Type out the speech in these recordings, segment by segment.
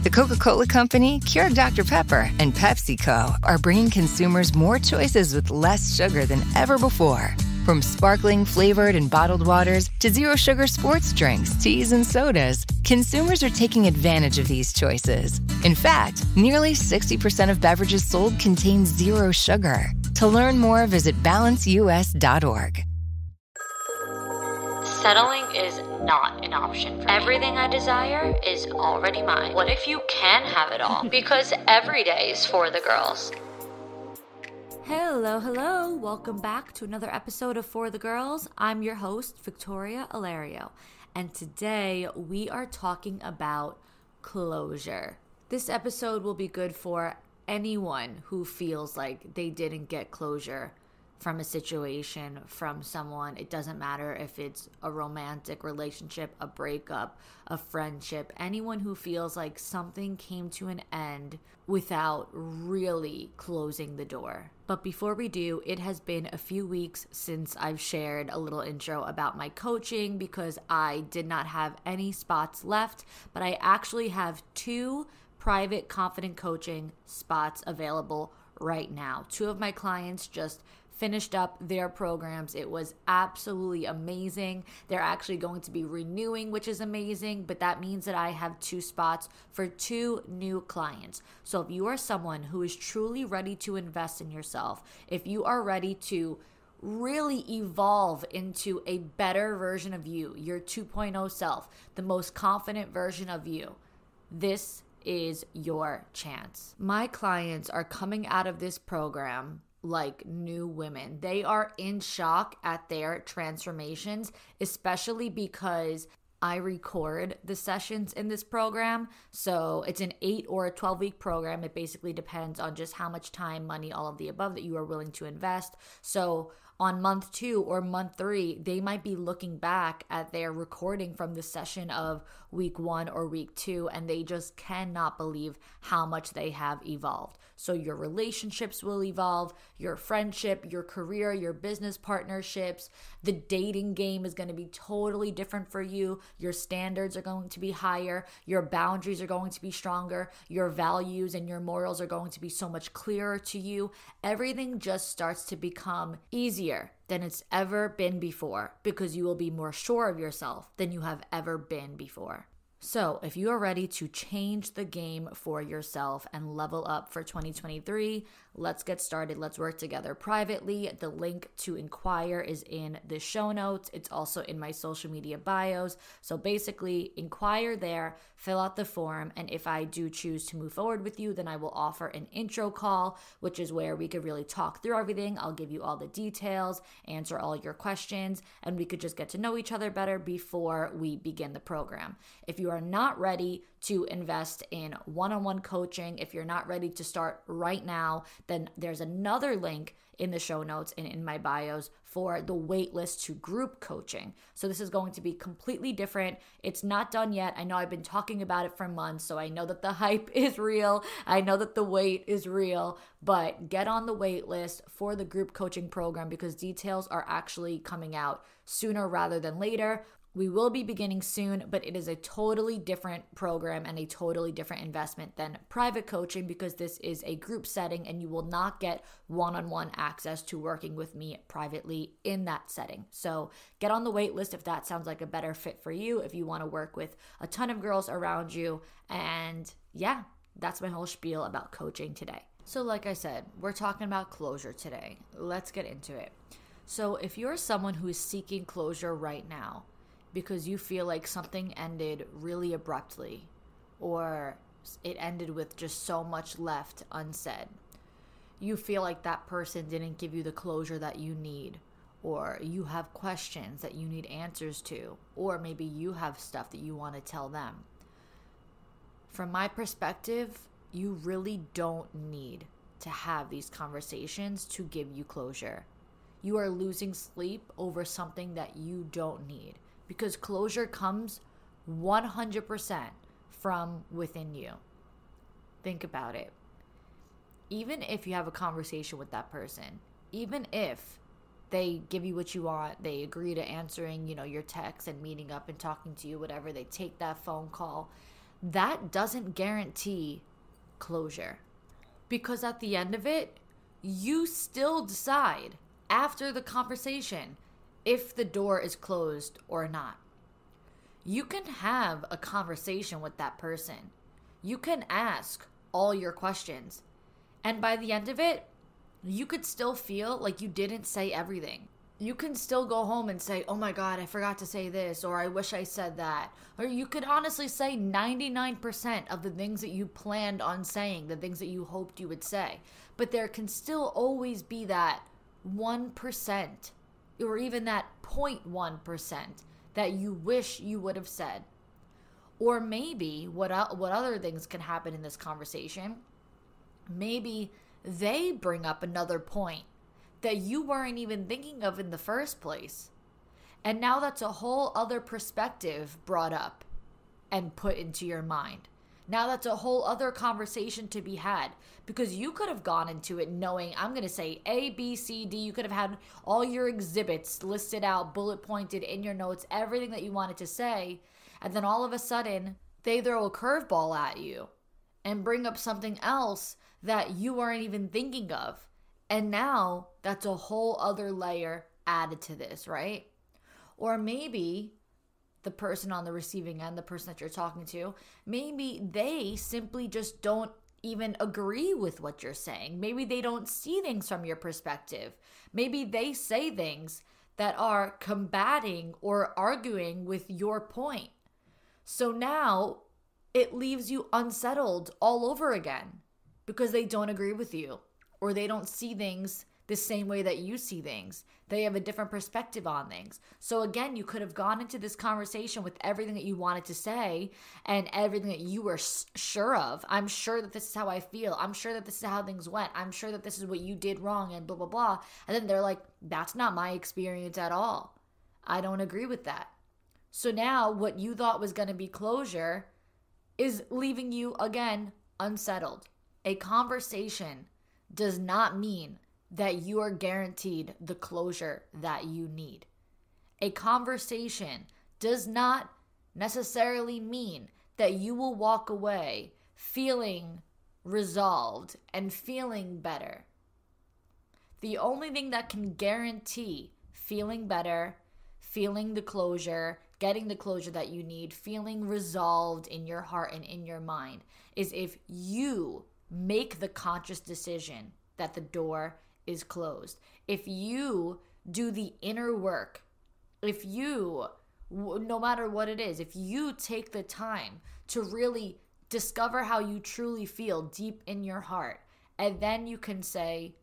The Coca-Cola Company, Keurig Dr. Pepper, and PepsiCo are bringing consumers more choices with less sugar than ever before. From sparkling, flavored, and bottled waters to zero-sugar sports drinks, teas, and sodas, consumers are taking advantage of these choices. In fact, nearly 60% of beverages sold contain zero sugar. To learn more, visit balanceus.org. Settling is not an option for me. Everything I desire is already mine. What if you can have it all? Because every day is for the girls. Hello. Welcome back to another episode of For the Girls. I'm your host, Victoria Alario, and today we are talking about closure. This episode will be good for anyone who feels like they didn't get closure from a situation, from someone. It doesn't matter if it's a romantic relationship, a breakup, a friendship, anyone who feels like something came to an end without really closing the door. But before we do, it has been a few weeks since I've shared a little intro about my coaching because I did not have any spots left, but I actually have 2 private confident coaching spots available right now. 2 of my clients just finished up their programs. It was absolutely amazing. They're actually going to be renewing, which is amazing, but that means that I have 2 spots for 2 new clients. So if you are someone who is truly ready to invest in yourself, if you are ready to really evolve into a better version of you, your 2.0 self, the most confident version of you, this is your chance. My clients are coming out of this program like new women. They are in shock at their transformations, especially because I record the sessions in this program. So it's an 8 or a 12-week program. It basically depends on just how much time, money, all of the above that you are willing to invest. So on month 2 or month 3, they might be looking back at their recording from the session of week 1 or week 2, and they just cannot believe how much they have evolved. So your relationships will evolve, your friendship, your career, your business partnerships, the dating game is going to be totally different for you. Your standards are going to be higher, your boundaries are going to be stronger, your values and your morals are going to be so much clearer to you. Everything just starts to become easier than it's ever been before because you will be more sure of yourself than you have ever been before. So if you are ready to change the game for yourself and level up for 2023, let's get started. Let's work together privately. The link to inquire is in the show notes. It's also in my social media bios. So basically, inquire there, fill out the form, and if I do choose to move forward with you, then I will offer an intro call, which is where we could really talk through everything. I'll give you all the details, answer all your questions, and we could just get to know each other better before we begin the program. If you are not ready to invest in one-on-one coaching, if you're not ready to start right now, then there's another link in the show notes and in my bios for the waitlist to group coaching. So this is going to be completely different. It's not done yet. I know I've been talking about it for months, so I know that the hype is real. I know that the wait is real, but get on the wait list for the group coaching program because details are actually coming out sooner rather than later. We will be beginning soon, but it is a totally different program and a totally different investment than private coaching because this is a group setting and you will not get one-on-one access to working with me privately in that setting. So get on the wait list if that sounds like a better fit for you, if you want to work with a ton of girls around you. And yeah, that's my whole spiel about coaching today. So like I said, we're talking about closure today. Let's get into it. So if you're someone who is seeking closure right now, because you feel like something ended really abruptly or it ended with just so much left unsaid. You feel like that person didn't give you the closure that you need, or you have questions that you need answers to, or maybe you have stuff that you want to tell them. From my perspective, you really don't need to have these conversations to give you closure. You are losing sleep over something that you don't need. Because closure comes 100% from within you. Think about it. Even if you have a conversation with that person, even if they give you what you want, they agree to answering, your texts and meeting up and talking to you, whatever, they take that phone call, that doesn't guarantee closure. Because at the end of it, you still decide after the conversation if the door is closed or not. You can have a conversation with that person. You can ask all your questions. And by the end of it, you could still feel like you didn't say everything. You can still go home and say, oh my God, I forgot to say this, or I wish I said that. Or you could honestly say 99% of the things that you planned on saying, the things that you hoped you would say. But there can still always be that 1% or even that 0.1% that you wish you would have said. Or maybe what other things can happen in this conversation? Maybe they bring up another point that you weren't even thinking of in the first place. And now that's a whole other perspective brought up and put into your mind. Now that's a whole other conversation to be had, because you could have gone into it knowing I'm going to say A, B, C, D. You could have had all your exhibits listed out, bullet pointed in your notes, everything that you wanted to say. And then all of a sudden they throw a curveball at you and bring up something else that you weren't even thinking of. And now that's a whole other layer added to this, right? Or maybe the person on the receiving end, the person that you're talking to, maybe they simply just don't even agree with what you're saying. Maybe they don't see things from your perspective. Maybe they say things that are combating or arguing with your point. So now it leaves you unsettled all over again because they don't agree with you, or they don't see things the same way that you see things. They have a different perspective on things. So again, you could have gone into this conversation with everything that you wanted to say and everything that you were sure of. I'm sure that this is how I feel. I'm sure that this is how things went. I'm sure that this is what you did wrong and blah, blah, blah. And then they're like, that's not my experience at all. I don't agree with that. So now what you thought was going to be closure is leaving you, again, unsettled. A conversation does not mean that you are guaranteed the closure that you need. A conversation does not necessarily mean that you will walk away feeling resolved and feeling better. The only thing that can guarantee feeling better, feeling the closure, getting the closure that you need, feeling resolved in your heart and in your mind is if you make the conscious decision that the door is closed. If you do the inner work, if you, no matter what it is, if you take the time to really discover how you truly feel deep in your heart, and then you can say,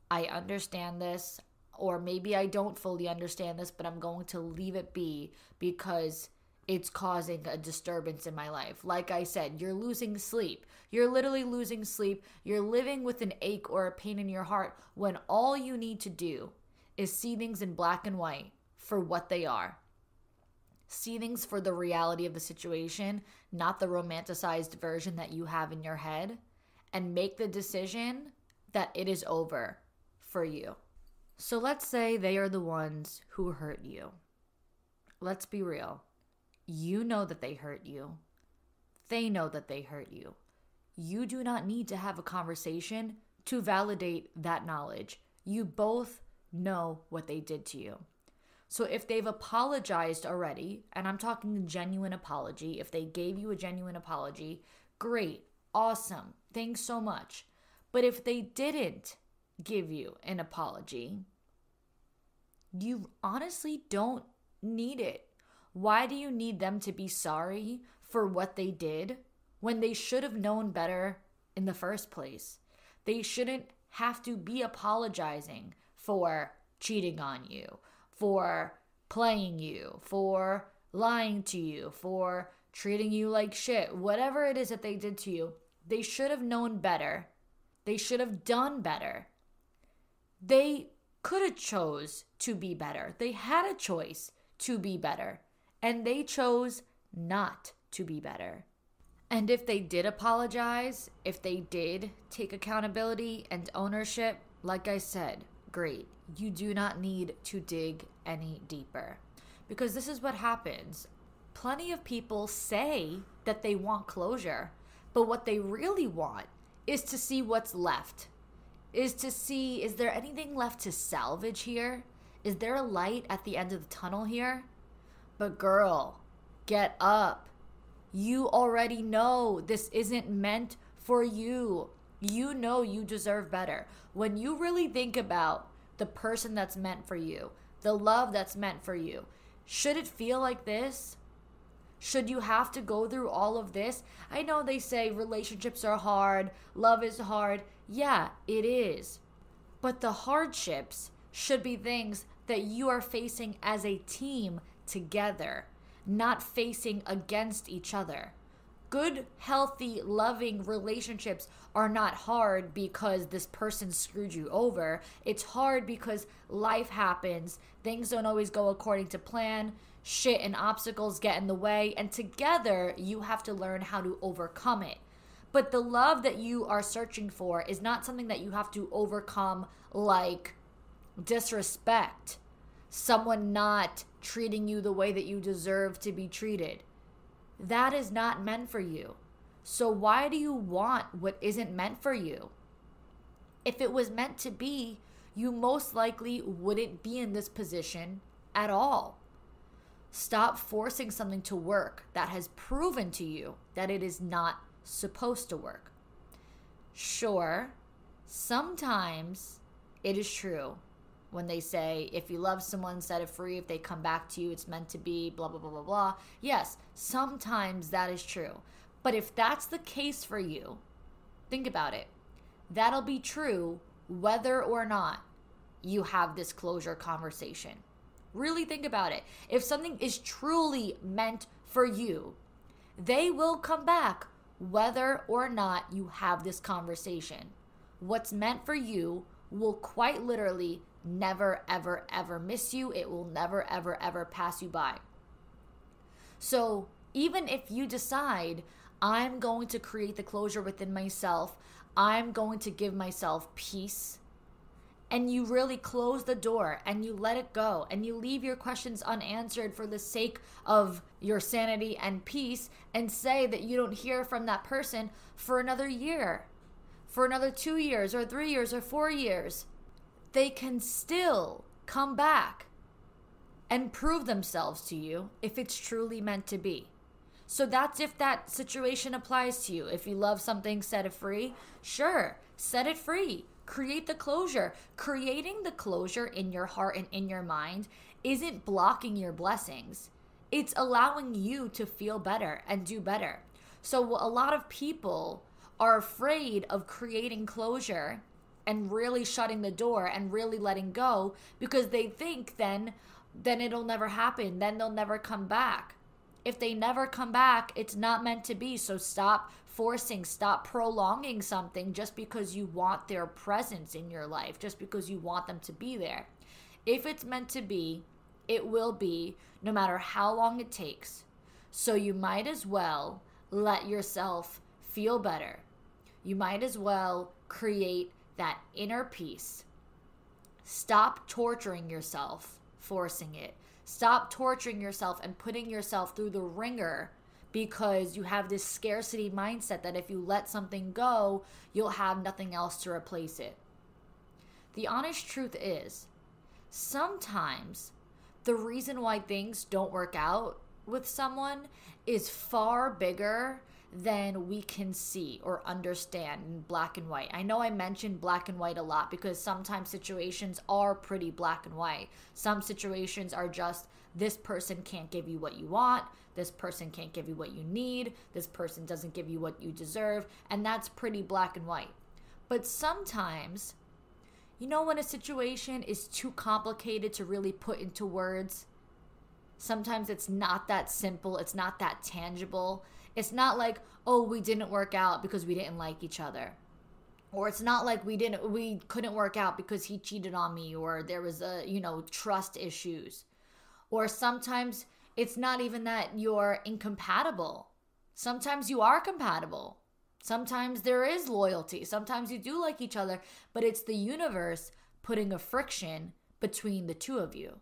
I understand this, or maybe I don't fully understand this, but I'm going to leave it be because it's causing a disturbance in my life. Like I said, you're losing sleep. You're literally losing sleep. You're living with an ache or a pain in your heart when all you need to do is see things in black and white for what they are. See things for the reality of the situation, not the romanticized version that you have in your head, and make the decision that it is over for you. So let's say they are the ones who hurt you. Let's be real. You know that they hurt you. They know that they hurt you. You do not need to have a conversation to validate that knowledge. You both know what they did to you. So if they've apologized already, and I'm talking a genuine apology, if they gave you a genuine apology, great, awesome, thanks so much. But if they didn't give you an apology, you honestly don't need it. Why do you need them to be sorry for what they did when they should have known better in the first place? They shouldn't have to be apologizing for cheating on you, for playing you, for lying to you, for treating you like shit. Whatever it is that they did to you, they should have known better. They should have done better. They could have chose to be better. They had a choice to be better. And they chose not to be better. And if they did apologize, if they did take accountability and ownership, like I said, great. You do not need to dig any deeper. Because this is what happens. Plenty of people say that they want closure, but what they really want is to see what's left. Is to see, is there anything left to salvage here? Is there a light at the end of the tunnel here? But girl, get up. You already know this isn't meant for you. You know you deserve better. When you really think about the person that's meant for you, the love that's meant for you, should it feel like this? Should you have to go through all of this? I know they say relationships are hard, love is hard. Yeah, it is. But the hardships should be things that you are facing as a team together, not facing against each other. Good, healthy, loving relationships are not hard because this person screwed you over. It's hard because life happens. Things don't always go according to plan. Shit and obstacles get in the way, and together you have to learn how to overcome it. But the love that you are searching for is not something that you have to overcome, like disrespect, someone not treating you the way that you deserve to be treated. That is not meant for you. So why do you want what isn't meant for you? If it was meant to be, you most likely wouldn't be in this position at all. Stop forcing something to work that has proven to you that it is not supposed to work. Sure, sometimes it is true when they say, if you love someone, set it free. If they come back to you, it's meant to be, blah, blah, blah, blah, blah. Yes, sometimes that is true. But if that's the case for you, think about it. That'll be true whether or not you have this closure conversation. Really think about it. If something is truly meant for you, they will come back whether or not you have this conversation. What's meant for you will quite literally never, ever, ever miss you. It will never, ever, ever pass you by. So even if you decide, I'm going to create the closure within myself, I'm going to give myself peace, and you really close the door and you let it go and you leave your questions unanswered for the sake of your sanity and peace, and say that you don't hear from that person for another year, for another 2 years or 3 years or 4 years, they can still come back and prove themselves to you if it's truly meant to be. So that's if that situation applies to you. If you love something, set it free. Sure, set it free. Create the closure. Creating the closure in your heart and in your mind isn't blocking your blessings. It's allowing you to feel better and do better. So a lot of people are afraid of creating closure and really shutting the door and really letting go because they think then it'll never happen. Then they'll never come back. If they never come back, it's not meant to be. So stop forcing, stop prolonging something just because you want their presence in your life, just because you want them to be there. If it's meant to be, it will be, no matter how long it takes. So you might as well let yourself feel better. You might as well create that inner peace. Stop torturing yourself, forcing it. Stop torturing yourself and putting yourself through the ringer because you have this scarcity mindset that if you let something go, you'll have nothing else to replace it. The honest truth is, sometimes the reason why things don't work out with someone is far bigger than we can see or understand in black and white. I know I mentioned black and white a lot because sometimes situations are pretty black and white. Some situations are just, this person can't give you what you want, this person can't give you what you need, this person doesn't give you what you deserve, and that's pretty black and white. But sometimes, you know, when a situation is too complicated to really put into words, sometimes it's not that simple, it's not that tangible. It's not like, oh, we didn't work out because we didn't like each other. Or it's not like we couldn't work out because he cheated on me, or there was trust issues. Or sometimes it's not even that you're incompatible. Sometimes you are compatible. Sometimes there is loyalty. Sometimes you do like each other, but it's the universe putting a friction between the two of you.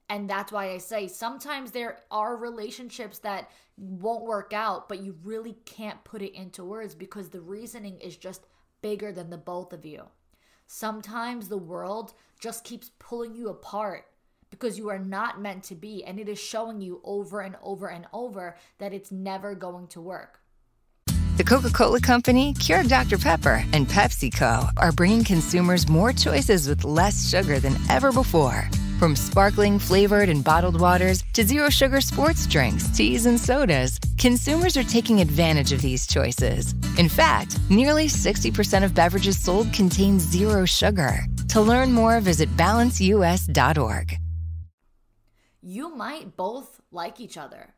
And that's why I say sometimes there are relationships that won't work out, but you really can't put it into words because the reasoning is just bigger than the both of you. Sometimes the world just keeps pulling you apart because you are not meant to be, and it is showing you over and over and over that it's never going to work. The Coca-Cola Company, Keurig Dr. Pepper, and PepsiCo are bringing consumers more choices with less sugar than ever before. From sparkling, flavored, and bottled waters to zero-sugar sports drinks, teas, and sodas, consumers are taking advantage of these choices. In fact, nearly 60% of beverages sold contain zero sugar. To learn more, visit balanceus.org. You might both like each other,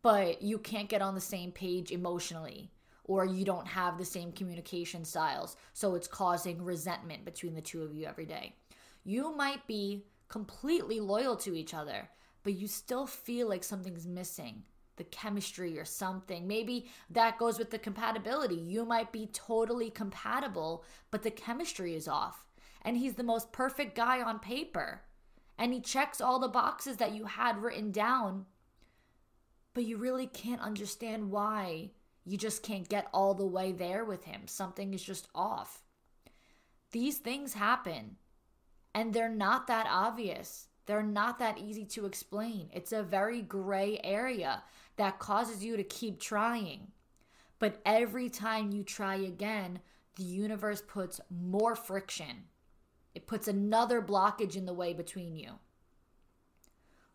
but you can't get on the same page emotionally, or you don't have the same communication styles, so it's causing resentment between the two of you every day. You might be completely loyal to each other, but you still feel like something's missing, the chemistry or something. Maybe that goes with the compatibility. You might be totally compatible, but the chemistry is off. And he's the most perfect guy on paper. And he checks all the boxes that you had written down, but you really can't understand why. You just can't get all the way there with him. Something is just off. These things happen. And they're not that obvious. They're not that easy to explain. It's a very gray area that causes you to keep trying. But every time you try again, the universe puts more friction. It puts another blockage in the way between you.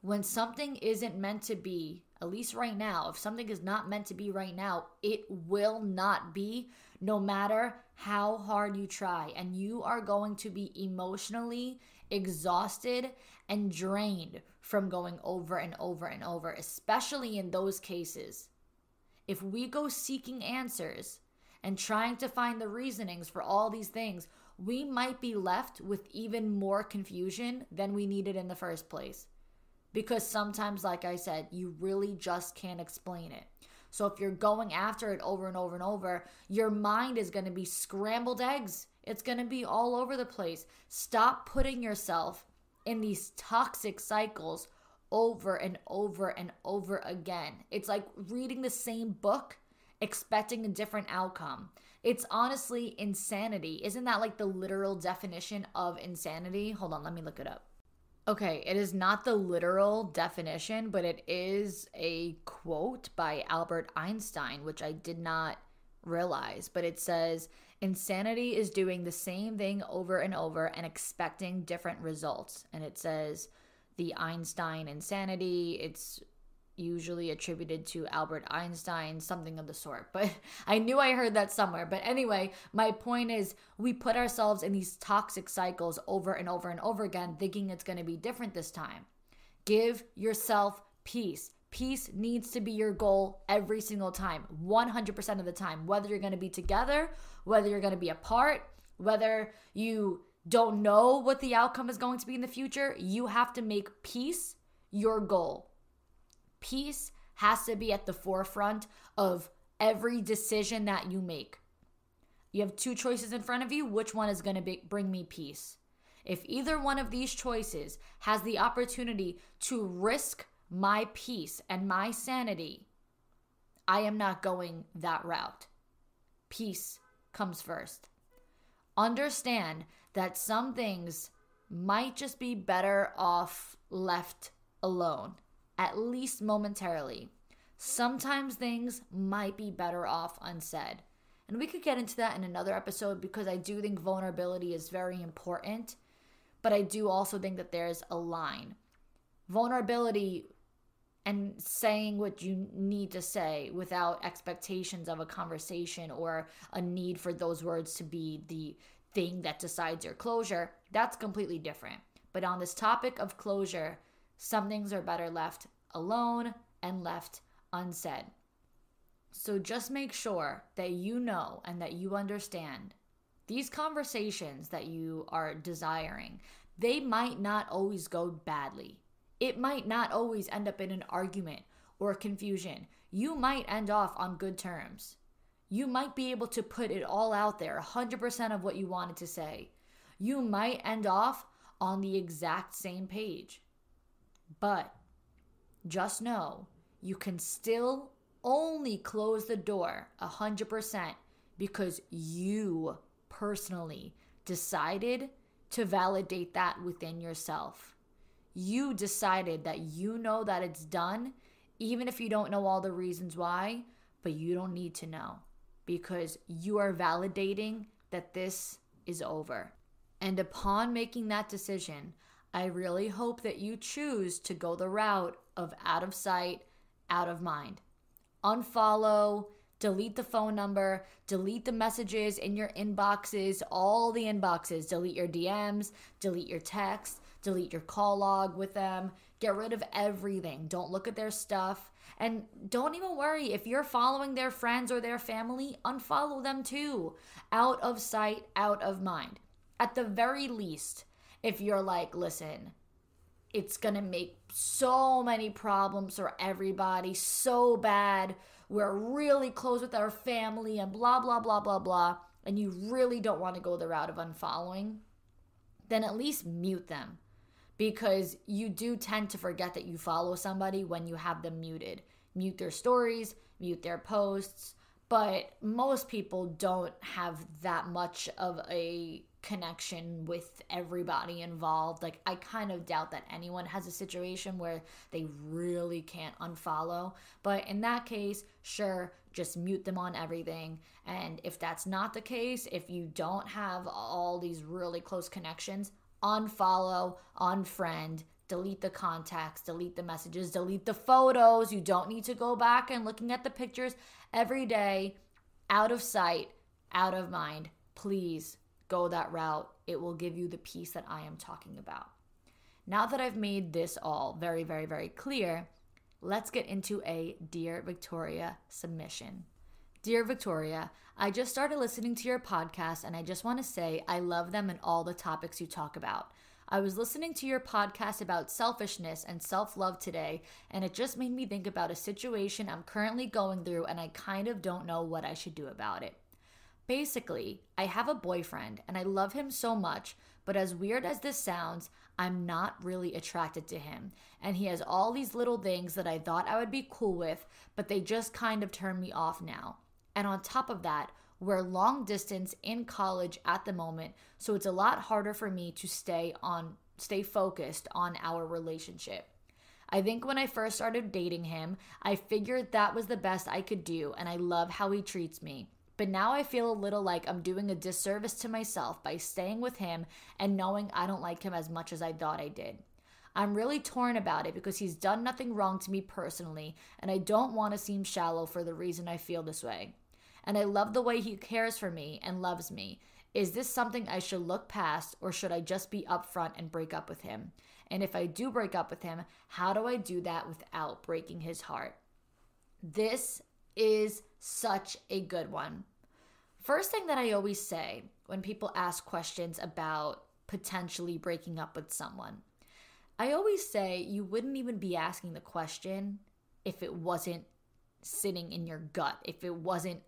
When something isn't meant to be, at least right now, if something is not meant to be right now, it will not be, no matter how hard you try. And you are going to be emotionally exhausted and drained from going over and over and over, especially in those cases. If we go seeking answers and trying to find the reasonings for all these things, we might be left with even more confusion than we needed in the first place. Because sometimes, like I said, you really just can't explain it. So if you're going after it over and over and over, your mind is going to be scrambled eggs. It's going to be all over the place. Stop putting yourself in these toxic cycles over and over and over again. It's like reading the same book, expecting a different outcome. It's honestly insanity. Isn't that like the literal definition of insanity? Hold on, let me look it up. Okay, it is not the literal definition, but it is a quote by Albert Einstein, which I did not realize. But it says, insanity is doing the same thing over and over and expecting different results. And it says the Einstein insanity, it's usually attributed to Albert Einstein, something of the sort. But I knew I heard that somewhere. But anyway, my point is we put ourselves in these toxic cycles over and over and over again, thinking it's going to be different this time. Give yourself peace. Peace needs to be your goal every single time, 100% of the time, whether you're going to be together, whether you're going to be apart, whether you don't know what the outcome is going to be in the future. You have to make peace your goal. Peace has to be at the forefront of every decision that you make. You have two choices in front of you. Which one is going to bring me peace? If either one of these choices has the opportunity to risk my peace and my sanity, I am not going that route. Peace comes first. Understand that some things might just be better off left alone. At least momentarily. Sometimes things might be better off unsaid. And we could get into that in another episode because I do think vulnerability is very important. But I do also think that there's a line. Vulnerability and saying what you need to say without expectations of a conversation or a need for those words to be the thing that decides your closure, that's completely different. But on this topic of closure, some things are better left alone and left unsaid. So just make sure that you know and that you understand these conversations that you are desiring, they might not always go badly. It might not always end up in an argument or confusion. You might end off on good terms. You might be able to put it all out there, 100% of what you wanted to say. You might end off on the exact same page. But just know you can still only close the door 100% because you personally decided to validate that within yourself. You decided that you know that it's done, even if you don't know all the reasons why, but you don't need to know because you are validating that this is over. And upon making that decision, I really hope that you choose to go the route of out of sight, out of mind. Unfollow, delete the phone number, delete the messages in your inboxes, all the inboxes, delete your DMs, delete your texts, delete your call log with them, get rid of everything. Don't look at their stuff. And don't even worry if you're following their friends or their family, unfollow them too. Out of sight, out of mind. At the very least, if you're like, listen, it's going to make so many problems for everybody, so bad, we're really close with our family and blah, blah, blah, blah, blah, and you really don't want to go the route of unfollowing, then at least mute them. Because you do tend to forget that you follow somebody when you have them muted. Mute their stories, mute their posts, but most people don't have that much of a connection with everybody involved. Like, I kind of doubt that anyone has a situation where they really can't unfollow. But in that case, sure, just mute them on everything. And if that's not the case, if you don't have all these really close connections, unfollow, unfriend, delete the contacts, delete the messages, delete the photos. You don't need to go back and looking at the pictures every day. Out of sight, out of mind. Please go that route. It will give you the peace that I am talking about. Now that I've made this all very, very, very clear, let's get into a Dear Victoria submission. Dear Victoria, I just started listening to your podcast and I just want to say I love them and all the topics you talk about. I was listening to your podcast about selfishness and self-love today, and it just made me think about a situation I'm currently going through and I kind of don't know what I should do about it. Basically, I have a boyfriend and I love him so much, but as weird as this sounds, I'm not really attracted to him. And he has all these little things that I thought I would be cool with, but they just kind of turn me off now. And on top of that, we're long distance in college at the moment, so it's a lot harder for me to stay focused on our relationship. I think when I first started dating him, I figured that was the best I could do, and I love how he treats me. But now I feel a little like I'm doing a disservice to myself by staying with him and knowing I don't like him as much as I thought I did. I'm really torn about it because he's done nothing wrong to me personally, and I don't want to seem shallow for the reason I feel this way. And I love the way he cares for me and loves me. Is this something I should look past, or should I just be upfront and break up with him? And if I do break up with him, how do I do that without breaking his heart? This is such a good one. First thing that I always say when people ask questions about potentially breaking up with someone, I always say you wouldn't even be asking the question if it wasn't sitting in your gut, if it wasn't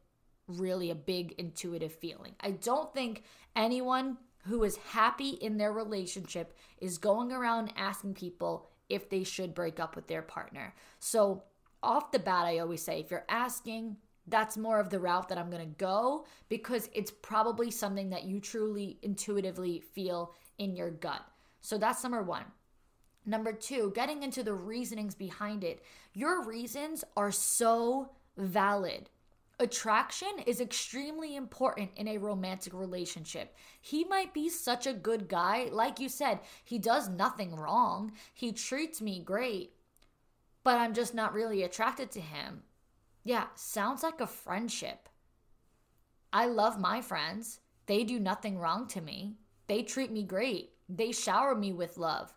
really a big intuitive feeling. I don't think anyone who is happy in their relationship is going around asking people if they should break up with their partner. So off the bat, I always say, if you're asking, that's more of the route that I'm going to go, because it's probably something that you truly intuitively feel in your gut. So that's number one. Number two, getting into the reasonings behind it. Your reasons are so valid. Attraction is extremely important in a romantic relationship. He might be such a good guy. Like you said, he does nothing wrong. He treats me great, but I'm just not really attracted to him. Yeah, sounds like a friendship. I love my friends. They do nothing wrong to me. They treat me great. They shower me with love.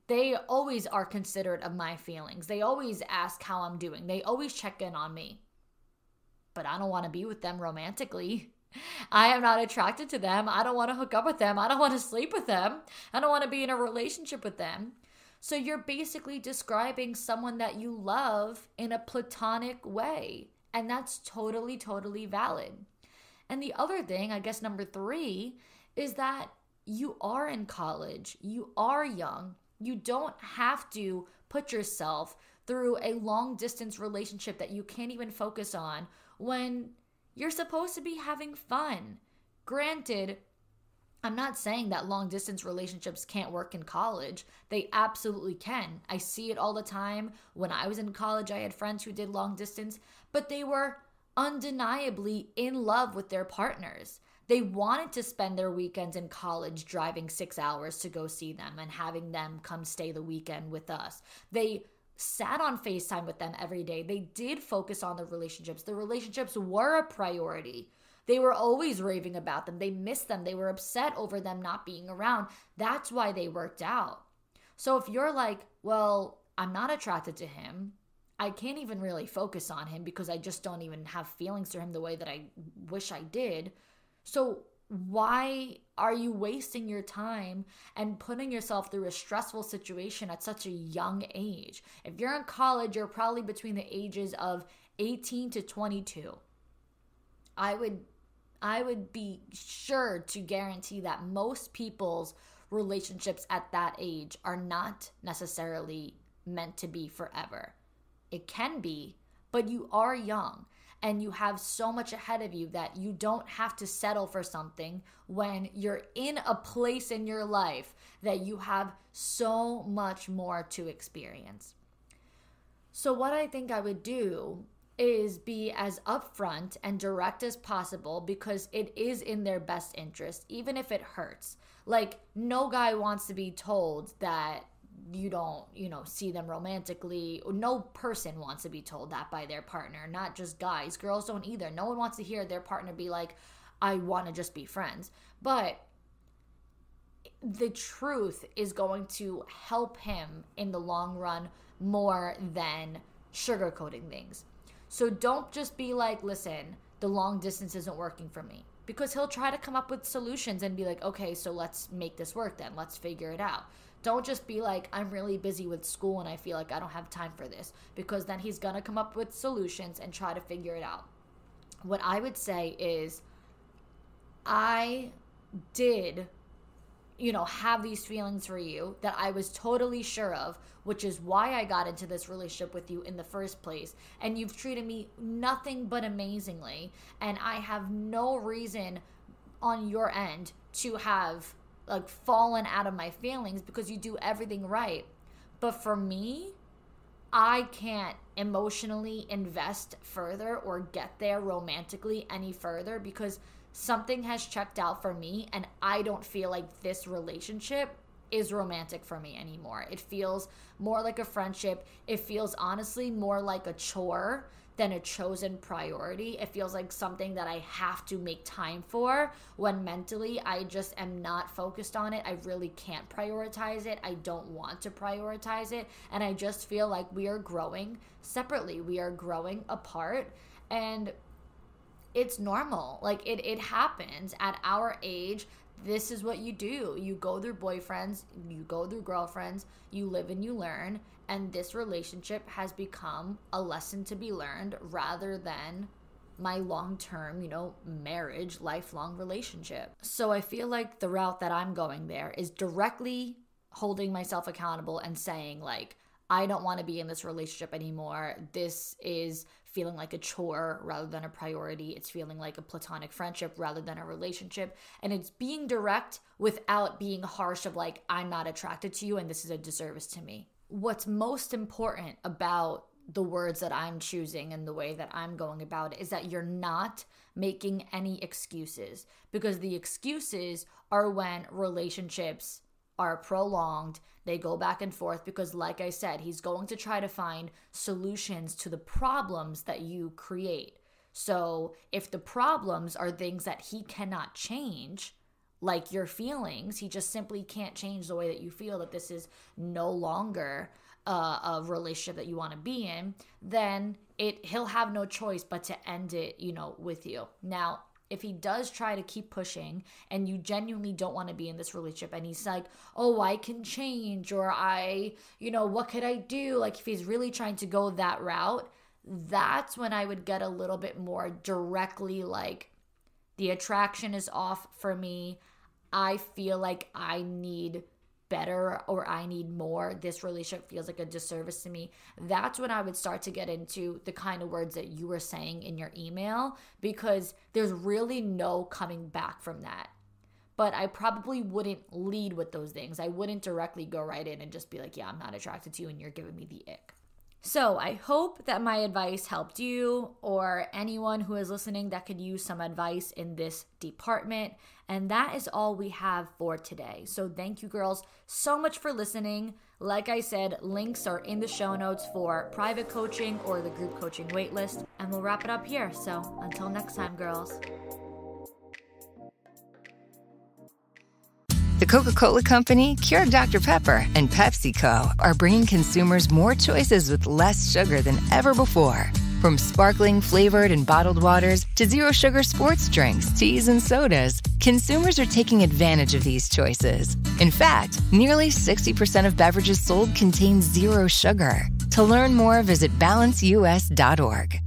They always are considerate of my feelings. They always ask how I'm doing. They always check in on me. But I don't want to be with them romantically. I am not attracted to them. I don't want to hook up with them. I don't want to sleep with them. I don't want to be in a relationship with them. So you're basically describing someone that you love in a platonic way. And that's totally, totally valid. And the other thing, I guess number three, is that you are in college. You are young. You don't have to put yourself through a long distance relationship that you can't even focus on when you're supposed to be having fun. Granted, I'm not saying that long distance relationships can't work in college. They absolutely can. I see it all the time. When I was in college, I had friends who did long distance, but they were undeniably in love with their partners. They wanted to spend their weekends in college driving 6 hours to go see them and having them come stay the weekend with us. They sat on FaceTime with them every day. They did focus on the relationships. The relationships were a priority. They were always raving about them. They missed them. They were upset over them not being around. That's why they worked out. So if you're like, well, I'm not attracted to him, I can't even really focus on him because I just don't even have feelings for him the way that I wish I did. So why are you wasting your time and putting yourself through a stressful situation at such a young age? If you're in college, you're probably between the ages of 18 to 22. I would be sure to guarantee that most people's relationships at that age are not necessarily meant to be forever. It can be, but you are young and you have so much ahead of you that you don't have to settle for something when you're in a place in your life that you have so much more to experience. So what I think I would do is be as upfront and direct as possible because it is in their best interest, even if it hurts. Like, no guy wants to be told that you don't, see them romantically. No person wants to be told that by their partner, not just guys. Girls don't either. No one wants to hear their partner be like, I want to just be friends. But the truth is going to help him in the long run more than sugarcoating things. So don't just be like, listen, the long distance isn't working for me. Because he'll try to come up with solutions and be like, okay, so let's make this work then. Let's figure it out. Don't just be like, I'm really busy with school and I feel like I don't have time for this. Because then he's going to come up with solutions and try to figure it out. What I would say is, I did, have these feelings for you that I was totally sure of, which is why I got into this relationship with you in the first place. And you've treated me nothing but amazingly. And I have no reason on your end to have fallen out of my feelings because you do everything right. But for me, I can't emotionally invest further or get there romantically any further because something has checked out for me and I don't feel like this relationship is romantic for me anymore. It feels more like a friendship. It feels honestly more like a chore than a chosen priority. It feels like something that I have to make time for when mentally I just am not focused on it. I really can't prioritize it. I don't want to prioritize it. And I just feel like we are growing separately. We are growing apart. And it's normal. It happens at our age. This is what you do. You go through boyfriends, you go through girlfriends, you live and you learn. And this relationship has become a lesson to be learned rather than my long-term, marriage, lifelong relationship. So I feel like the route that I'm going there is directly holding myself accountable and saying I don't want to be in this relationship anymore. This is feeling like a chore rather than a priority. It's feeling like a platonic friendship rather than a relationship. And it's being direct without being harsh of I'm not attracted to you and this is a disservice to me. What's most important about the words that I'm choosing and the way that I'm going about it is that you're not making any excuses, because the excuses are when relationships are prolonged, they go back and forth, because like I said, he's going to try to find solutions to the problems that you create. So if the problems are things that he cannot change, like your feelings, he just simply can't change the way that you feel, that this is no longer a relationship that you want to be in, then he'll have no choice but to end it, with you. Now, if he does try to keep pushing and you genuinely don't want to be in this relationship and he's like, oh, I can change, or what could I do? If he's really trying to go that route, that's when I would get a little bit more directly the attraction is off for me. I feel like I need better or I need more, this relationship feels like a disservice to me, that's when I would start to get into the kind of words that you were saying in your email, because there's really no coming back from that. But I probably wouldn't lead with those things. I wouldn't directly go right in and just be like, yeah, I'm not attracted to you and you're giving me the ick. So I hope that my advice helped you or anyone who is listening that could use some advice in this department. And that is all we have for today. So thank you, girls, so much for listening. Like I said, links are in the show notes for private coaching or the group coaching waitlist. And we'll wrap it up here. So until next time, girls. The Coca-Cola Company, Keurig Dr. Pepper, and PepsiCo are bringing consumers more choices with less sugar than ever before. From sparkling flavored and bottled waters to zero sugar sports drinks, teas, and sodas, consumers are taking advantage of these choices. In fact, nearly 60% of beverages sold contain zero sugar. To learn more, visit balanceus.org.